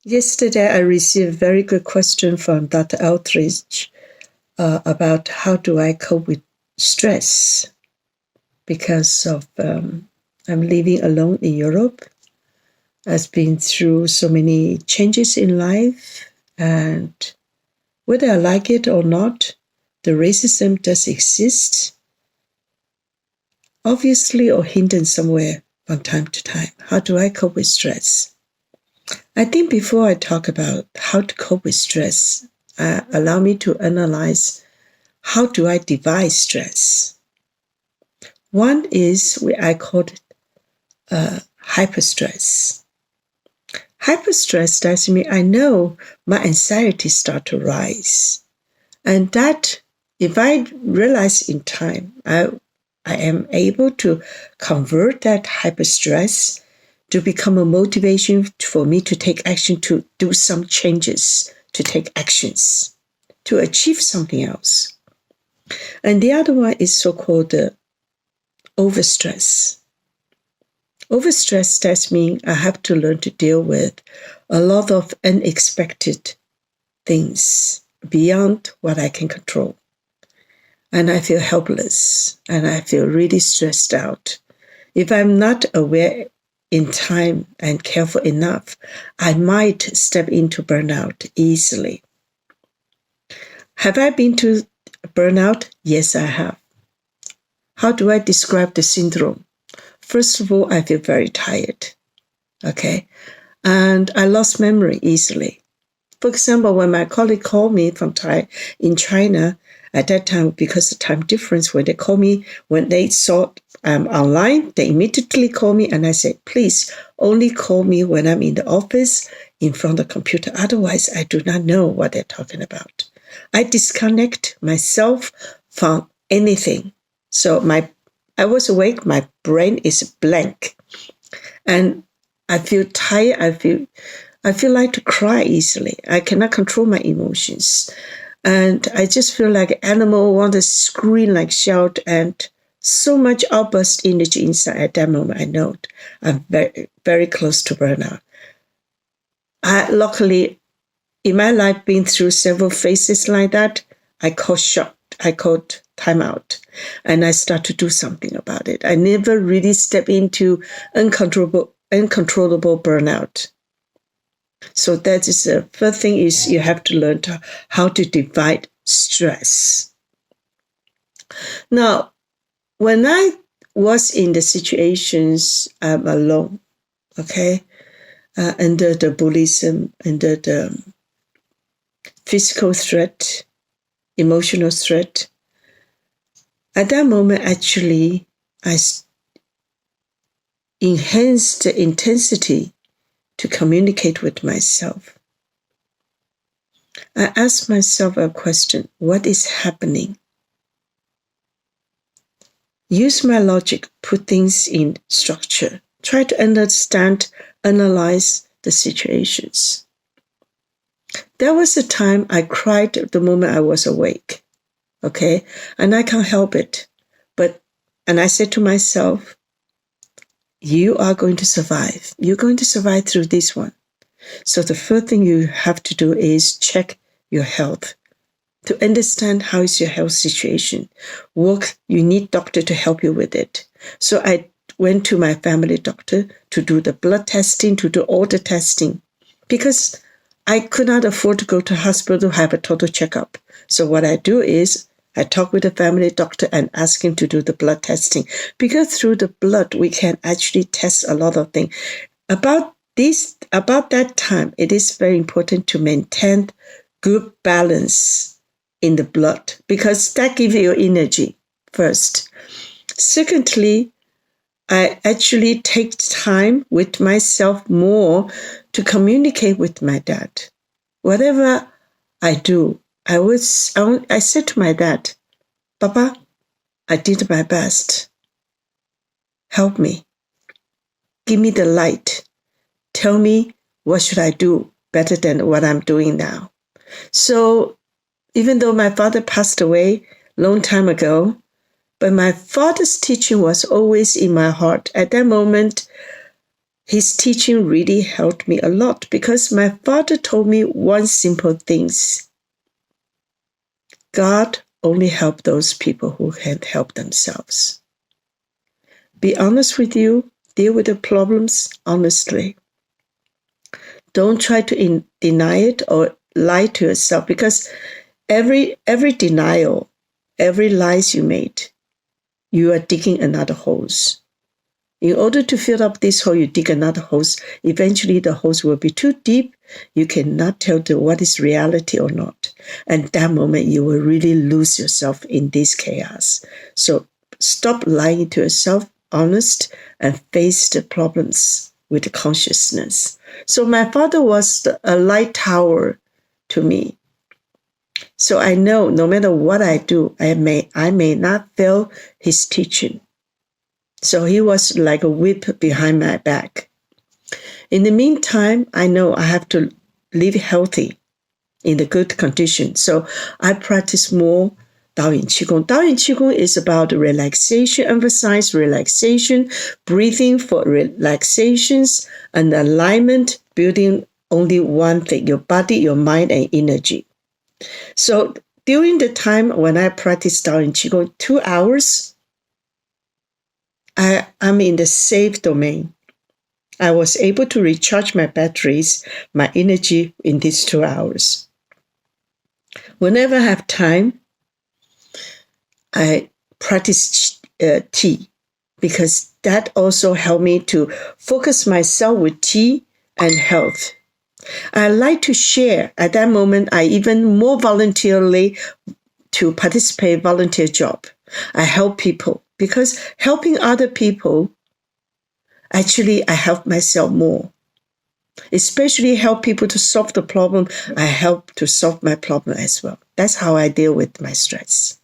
Yesterday, I received a very good question from Dr. Outreach about how do I cope with stress because of I'm living alone in Europe. I've been through so many changes in life, and whether I like it or not, the racism does exist, obviously, or hidden somewhere from time to time. How do I cope with stress? I think before I talk about how to cope with stress, allow me to analyze how do I divide stress. One is what I call it hyperstress. Hyperstress does mean I know my anxiety start to rise. And that, if I realize in time, I am able to convert that hyperstress to become a motivation for me to take action, to do some changes, to take actions, to achieve something else. And the other one is so-called overstress. Overstress does mean I have to learn to deal with a lot of unexpected things beyond what I can control. And I feel helpless, and I feel really stressed out. If I'm not aware in time and careful enough, I might step into burnout easily. Have I been to burnout? Yes, I have. How do I describe the syndrome? First of all, I feel very tired, okay? And I lost memory easily. For example, when my colleague called me from in China, at that time, because of time difference, when they call me, when they saw online, they immediately call me, and I said, please only call me when I'm in the office in front of the computer. Otherwise, I do not know what they're talking about. I disconnect myself from anything. So I was awake, my brain is blank, and I feel tired. I feel like to cry easily. I cannot control my emotions. And I just feel like an animal, want to scream, like shout, and so much outburst energy inside at that moment. I know I'm very, very close to burnout. Luckily, in my life, been through several phases like that. I called timeout, and I start to do something about it. I never really step into uncontrollable burnout. So that is the first thing is you have to learn how to divide stress. Now, when I was in the situations alone, okay, under the bullyism, under the physical threat, emotional threat, at that moment, actually, I enhanced the intensity to communicate with myself. I asked myself a question: what is happening? Use my logic, put things in structure, try to understand, analyze the situations. There was a time I cried the moment I was awake, okay? And I can't help it. And I said to myself, you are going to survive. You're going to survive through this one. So the first thing you have to do is check your health. To understand how is your health situation. You need doctor to help you with it. So I went to my family doctor to do the blood testing, to do all the testing, because I could not afford to go to hospital to have a total checkup. So what I do is I talk with the family doctor and ask him to do the blood testing, because through the blood, we can actually test a lot of things. About that time, it is very important to maintain good balance in the blood, because that gives you energy first. Secondly, I actually take time with myself more to communicate with my dad. Whatever I do, I said to my dad, Papa, I did my best. Help me. Give me the light. Tell me what should I do better than what I'm doing now. So even though my father passed away a long time ago, but my father's teaching was always in my heart. At that moment, his teaching really helped me a lot because my father told me one simple thing. God only helps those people who can help themselves. Be honest with you. Deal with the problems honestly. Don't try to deny it or lie to yourself, because every denial, every lies you made, you are digging another holes. In order to fill up this hole, you dig another hose. Eventually, the hose will be too deep. You cannot tell what is reality or not. And that moment, you will really lose yourself in this chaos. So stop lying to yourself, honest, and face the problems with consciousness. So my father was a light tower to me. So I know no matter what I do, I may not fail his teaching. So he was like a whip behind my back. In the meantime, I know I have to live healthy in the good condition. So I practice more Dao Yin Qigong. Dao Yin Qigong is about relaxation, emphasize relaxation, breathing for relaxations, and alignment, building only one thing, your body, your mind, and energy. So during the time when I practice Dao Yin Qigong, 2 hours, I'm in the safe domain. I was able to recharge my batteries, my energy in these 2 hours. Whenever I have time, I practice tea, because that also helped me to focus myself with tea and health. I like to share. At that moment, I even more voluntarily to participate volunteer job. I help people, because helping other people, actually, I help myself more. Especially help people to solve the problem, I help to solve my problem as well. That's how I deal with my stress.